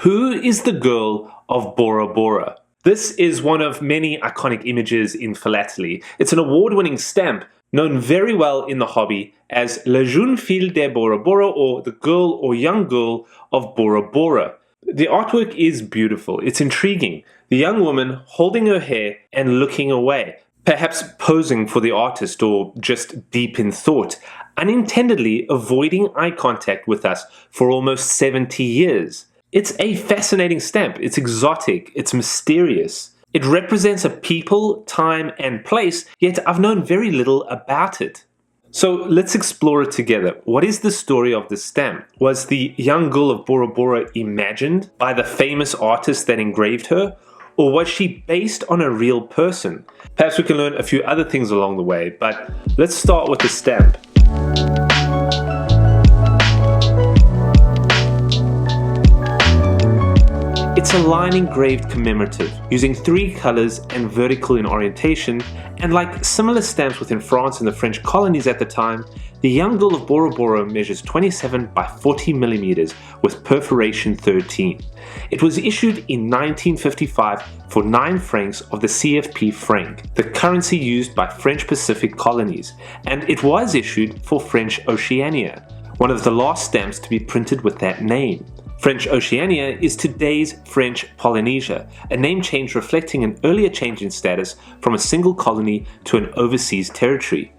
Who is the girl of Bora Bora? This is one of many iconic images in philately. It's an award-winning stamp known very well in the hobby as La Jeune Fille de Bora Bora, or the girl or young girl of Bora Bora. The artwork is beautiful. It's intriguing. The young woman holding her hair and looking away, perhaps posing for the artist or just deep in thought, unintendedly avoiding eye contact with us for almost 70 years. It's a fascinating stamp. It's exotic. It's mysterious. It represents a people, time, and place, yet I've known very little about it. So let's explore it together. What is the story of this stamp? Was the young girl of Bora Bora imagined by the famous artist that engraved her? Or was she based on a real person? Perhaps we can learn a few other things along the way, but let's start with the stamp. It's a line engraved commemorative, using 3 colors and vertical in orientation, and like similar stamps within France and the French colonies at the time, the young girl of Bora Bora measures 27 by 40 millimeters with perforation 13. It was issued in 1955 for 9 francs of the CFP franc, the currency used by French Pacific colonies, and it was issued for French Oceania, one of the last stamps to be printed with that name. French Oceania is today's French Polynesia, a name change reflecting an earlier change in status from a single colony to an overseas territory.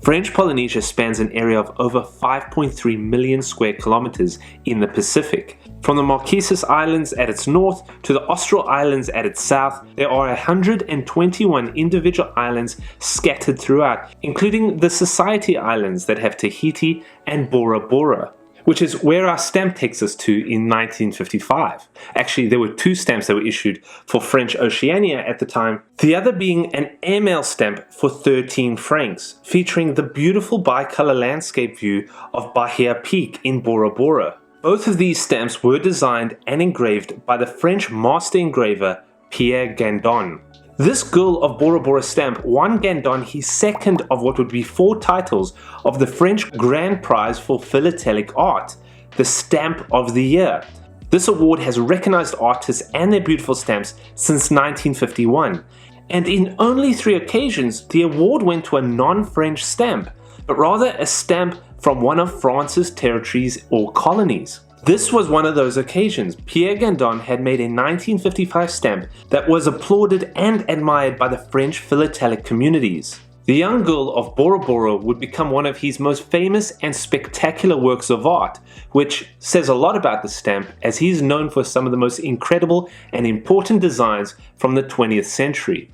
French Polynesia spans an area of over 5.3 million square kilometers in the Pacific. From the Marquesas Islands at its north to the Austral Islands at its south, there are 121 individual islands scattered throughout, including the Society Islands that have Tahiti and Bora Bora, which is where our stamp takes us to in 1955. Actually, there were 2 stamps that were issued for French Oceania at the time, the other being an airmail stamp for 13 francs, featuring the beautiful bicolor landscape view of Bahia Peak in Bora Bora. Both of these stamps were designed and engraved by the French master engraver Pierre Gandon. This girl of Bora Bora stamp won Gandon his second of what would be 4 titles of the French Grand Prize for Philatelic Art, the Stamp of the Year. This award has recognized artists and their beautiful stamps since 1951, and in only 3 occasions the award went to a non-French stamp, but rather a stamp from one of France's territories or colonies. This was one of those occasions. Pierre Gandon had made a 1955 stamp that was applauded and admired by the French philatelic communities. The young girl of Bora Bora would become one of his most famous and spectacular works of art, which says a lot about the stamp, as he is known for some of the most incredible and important designs from the 20th century.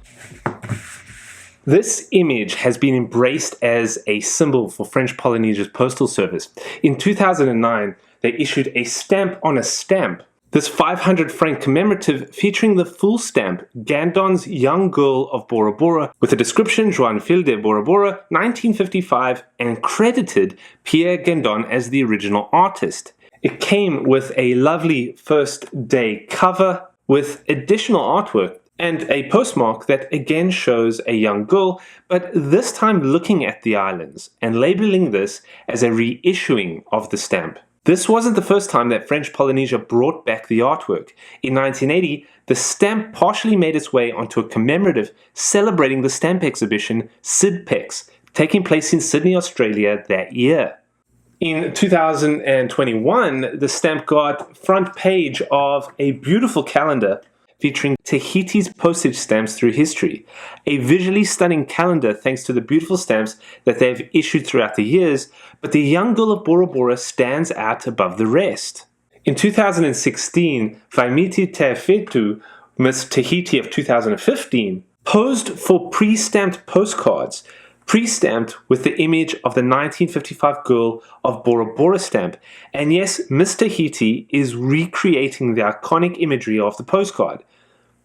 This image has been embraced as a symbol for French Polynesia's postal service. In 2009, they issued a stamp on a stamp. This 500 franc commemorative featuring the full stamp, Gandon's Young Girl of Bora Bora, with the description Jeune Fille de Bora Bora, 1955, and credited Pierre Gandon as the original artist. It came with a lovely first day cover with additional artwork and a postmark that again shows a young girl, but this time looking at the islands and labeling this as a reissuing of the stamp. This wasn't the first time that French Polynesia brought back the artwork. In 1980, the stamp partially made its way onto a commemorative celebrating the stamp exhibition SIDPEX, taking place in Sydney, Australia that year. In 2021, the stamp got front page of a beautiful calendar featuring Tahiti's postage stamps through history. A visually stunning calendar thanks to the beautiful stamps that they've issued throughout the years, but the young girl of Bora Bora stands out above the rest. In 2016, Faimiti Teafetu, Miss Tahiti of 2015, posed for pre-stamped postcards, pre-stamped with the image of the 1955 girl of Bora Bora stamp. And yes, Miss Tahiti is recreating the iconic imagery of the postcard.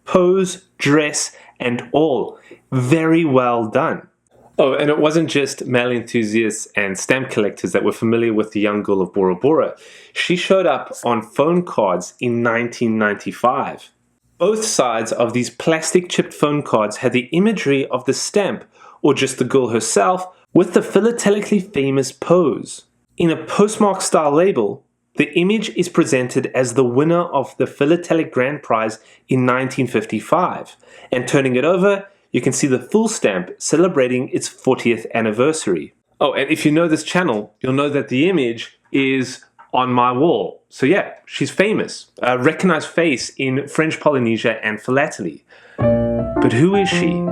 Pose, dress, and all. Very well done. Oh, and it wasn't just male enthusiasts and stamp collectors that were familiar with the young girl of Bora Bora. She showed up on phone cards in 1995. Both sides of these plastic chipped phone cards had the imagery of the stamp, or just the girl herself, with the philatelically famous pose. In a postmark style label, The image is presented as the winner of the Philatelic Grand Prize in 1955, and turning it over, you can see the full stamp celebrating its 40th anniversary. Oh, and if you know this channel, you'll know that the image is on my wall. So yeah, she's famous, a recognized face in French Polynesia and philately. But who is she?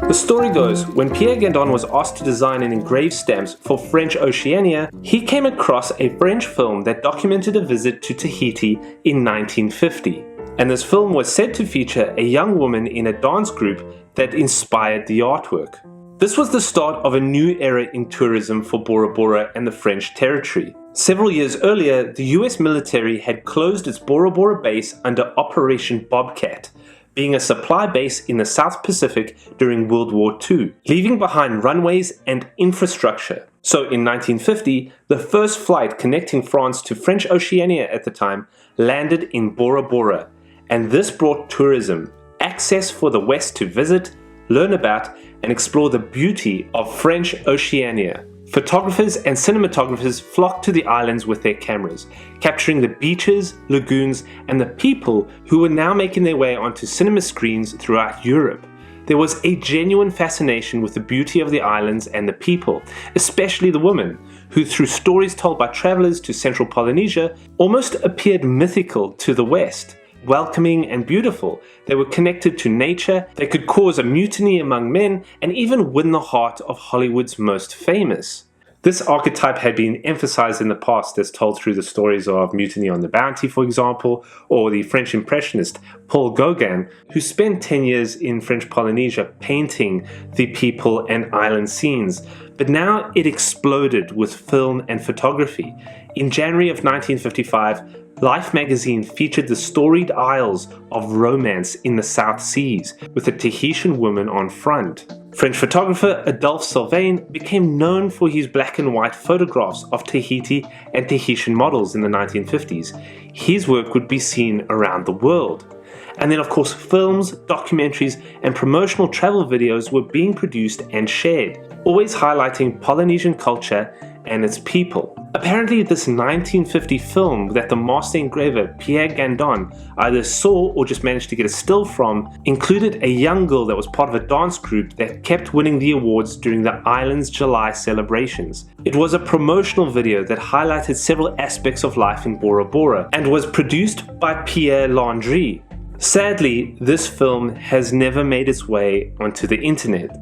The story goes, when Pierre Gandon was asked to design and engrave stamps for French Oceania, he came across a French film that documented a visit to Tahiti in 1950. And this film was said to feature a young woman in a dance group that inspired the artwork. This was the start of a new era in tourism for Bora Bora and the French territory. Several years earlier, the US military had closed its Bora Bora base under Operation Bobcat, being a supply base in the South Pacific during World War II, leaving behind runways and infrastructure. So in 1950, the first flight connecting France to French Oceania at the time landed in Bora Bora, and this brought tourism, access for the West to visit, learn about, and explore the beauty of French Oceania. Photographers and cinematographers flocked to the islands with their cameras, capturing the beaches, lagoons, and the people who were now making their way onto cinema screens throughout Europe. There was a genuine fascination with the beauty of the islands and the people, especially the women, who through stories told by travelers to central Polynesia, almost appeared mythical to the West. Welcoming and beautiful, they were connected to nature, they could cause a mutiny among men, and even win the heart of Hollywood's most famous. This archetype had been emphasized in the past as told through the stories of Mutiny on the Bounty, for example, or the French impressionist Paul Gauguin, who spent 10 years in French Polynesia painting the people and island scenes. But now it exploded with film and photography. In January of 1955, Life magazine featured the storied isles of romance in the South Seas, with a Tahitian woman on front. French photographer Adolphe Sylvain became known for his black and white photographs of Tahiti and Tahitian models in the 1950s. His work would be seen around the world. And then of course films, documentaries, and promotional travel videos were being produced and shared, always highlighting Polynesian culture and its people. Apparently this 1950 film that the master engraver Pierre Gandon either saw or just managed to get a still from included a young girl that was part of a dance group that kept winning the awards during the island's July celebrations. It was a promotional video that highlighted several aspects of life in Bora Bora and was produced by Pierre Gandon. Sadly, this film has never made its way onto the internet.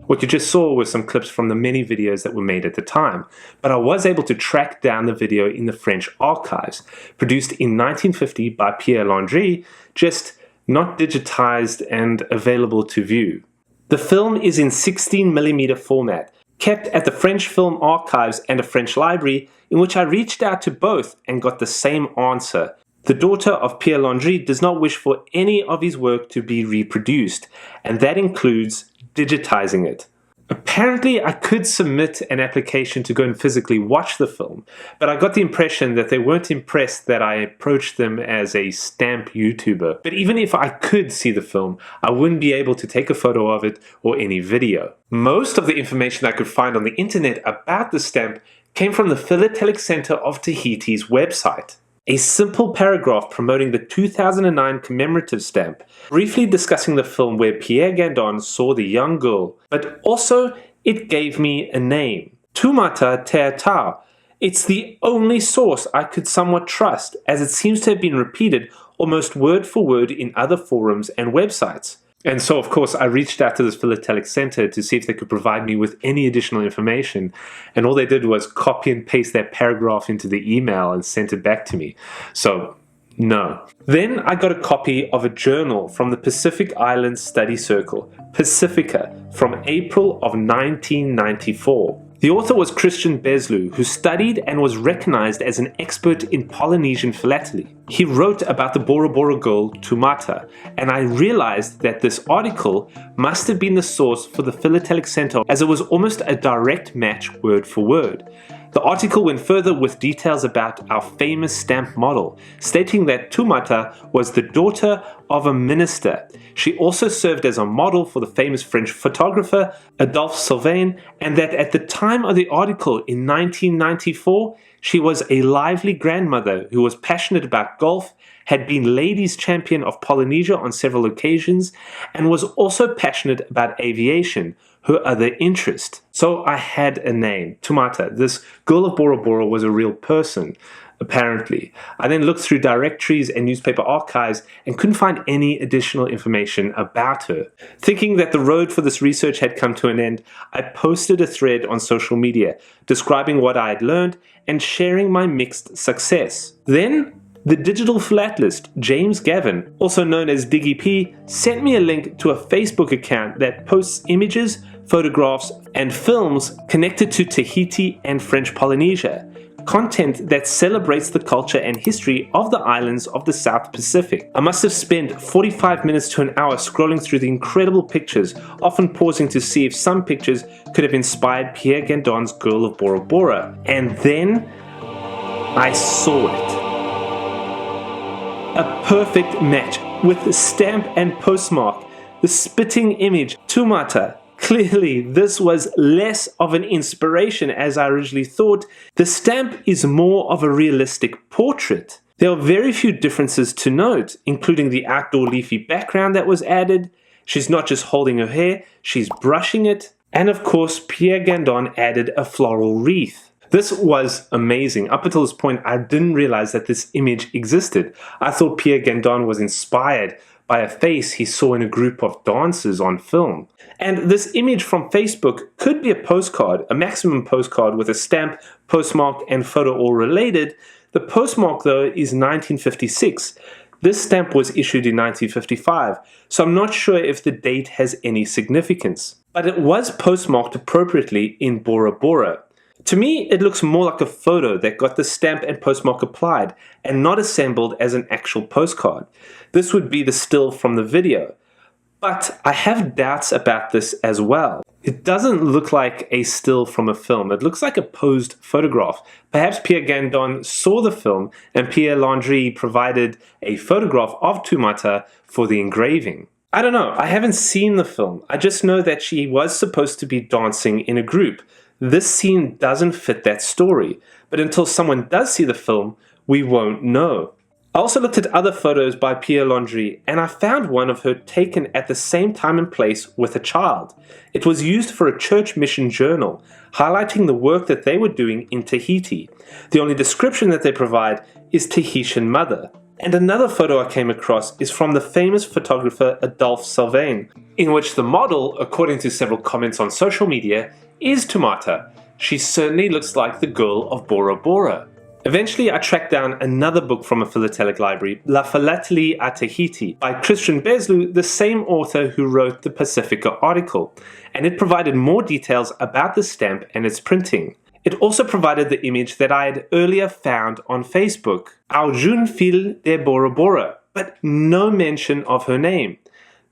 What you just saw were some clips from the many videos that were made at the time, but I was able to track down the video in the French archives, produced in 1950 by Pierre Gandon, just not digitized and available to view. The film is in 16mm format, kept at the French Film Archives and a French library, in which I reached out to both and got the same answer. The daughter of Pierre Gandon does not wish for any of his work to be reproduced, and that includes digitizing it. Apparently, I could submit an application to go and physically watch the film, but I got the impression that they weren't impressed that I approached them as a stamp YouTuber. But even if I could see the film, I wouldn't be able to take a photo of it or any video. Most of the information I could find on the internet about the stamp came from the Philatelic Center of Tahiti's website. A simple paragraph promoting the 2009 commemorative stamp, briefly discussing the film where Pierre Gandon saw the young girl, but also it gave me a name, Tumata Teatau. It's the only source I could somewhat trust, as it seems to have been repeated almost word for word in other forums and websites. And so, of course, I reached out to this Philatelic Center to see if they could provide me with any additional information. And all they did was copy and paste that paragraph into the email and sent it back to me. So, no. Then I got a copy of a journal from the Pacific Islands Study Circle, Pacifica, from April of 1994. The author was Christian Beslu, who studied and was recognized as an expert in Polynesian philately. He wrote about the Bora Bora girl, Tumata, and I realized that this article must have been the source for the Philatelic Center, as it was almost a direct match word for word. The article went further with details about our famous stamp model, stating that Tumata was the daughter of a minister. She also served as a model for the famous French photographer Adolphe Sylvain, and that at the time of the article in 1994, She was a lively grandmother who was passionate about golf, had been ladies' champion of Polynesia on several occasions, and was also passionate about aviation, her other interest. So I had a name, Tumata. This Girl of Bora Bora was a real person, apparently. I then looked through directories and newspaper archives and couldn't find any additional information about her. Thinking that the road for this research had come to an end, I posted a thread on social media describing what I had learned and sharing my mixed success. Then, the digital philatelist James Gavin, also known as Diggy P, sent me a link to a Facebook account that posts images, photographs, and films connected to Tahiti and French Polynesia, content that celebrates the culture and history of the islands of the South Pacific. I must have spent 45 minutes to an hour scrolling through the incredible pictures, often pausing to see if some pictures could have inspired Pierre Gandon's Girl of Bora Bora. And then I saw it. A perfect match with the stamp and postmark, the spitting image, Tumata. Clearly, this was less of an inspiration as I originally thought. The stamp is more of a realistic portrait. There are very few differences to note, including the outdoor leafy background that was added. She's not just holding her hair, she's brushing it. And of course, Pierre Gandon added a floral wreath. This was amazing. Up until this point, I didn't realize that this image existed. I thought Pierre Gandon was inspired by a face he saw in a group of dancers on film. And this image from Facebook could be a postcard, a maximum postcard with a stamp, postmark, and photo all related. The postmark, though, is 1956. This stamp was issued in 1955, so I'm not sure if the date has any significance. But it was postmarked appropriately in Bora Bora. To me, it looks more like a photo that got the stamp and postmark applied and not assembled as an actual postcard. This would be the still from the video. But I have doubts about this as well. It doesn't look like a still from a film. It looks like a posed photograph. Perhaps Pierre Gandon saw the film and Pierre Landry provided a photograph of Tumata for the engraving. I don't know. I haven't seen the film. I just know that she was supposed to be dancing in a group. This scene doesn't fit that story, but until someone does see the film, we won't know. I also looked at other photos by Pierre Landry, and I found one of her taken at the same time and place with a child. It was used for a church mission journal, highlighting the work that they were doing in Tahiti. The only description that they provide is Tahitian mother. And another photo I came across is from the famous photographer Adolphe Sylvain, in which the model, according to several comments on social media, is Tumata. She certainly looks like the Girl of Bora Bora. Eventually, I tracked down another book from a philatelic library, La Philately à Tahiti, by Christian Beslu, the same author who wrote the Pacifica article, and it provided more details about the stamp and its printing. It also provided the image that I had earlier found on Facebook, Our jeune fille de Bora Bora, but no mention of her name.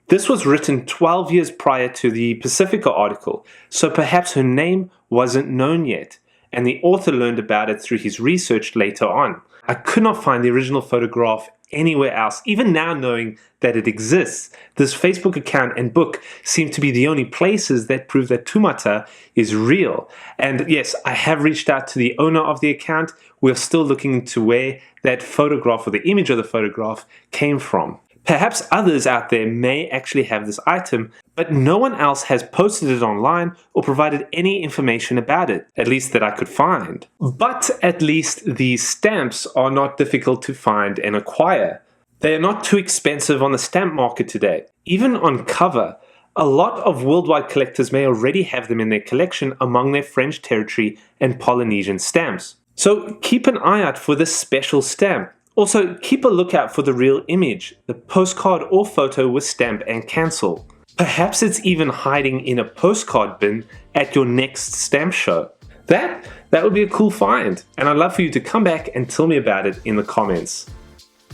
This was written 12 years prior to the Pacifica article, so perhaps her name wasn't known yet, and the author learned about it through his research later on. I could not find the original photograph anywhere else, even now knowing that it exists. This Facebook account and book seem to be the only places that prove that Tumata is real. And yes, I have reached out to the owner of the account. We're still looking into where that photograph or the image of the photograph came from. Perhaps others out there may actually have this item, but no one else has posted it online or provided any information about it, at least that I could find. But at least these stamps are not difficult to find and acquire. They are not too expensive on the stamp market today. Even on cover, a lot of worldwide collectors may already have them in their collection among their French territory and Polynesian stamps. So keep an eye out for this special stamp. Also, keep a lookout for the real image, the postcard or photo with stamp and cancel. Perhaps it's even hiding in a postcard bin at your next stamp show. That would be a cool find, and I'd love for you to come back and tell me about it in the comments.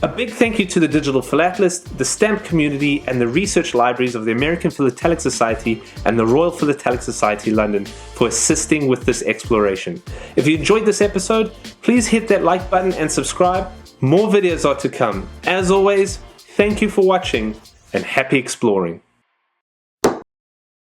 A big thank you to the Digital Philatelist, the stamp community, and the research libraries of the American Philatelic Society and the Royal Philatelic Society London for assisting with this exploration. If you enjoyed this episode, please hit that like button and subscribe. More videos are to come. As always, thank you for watching and happy exploring.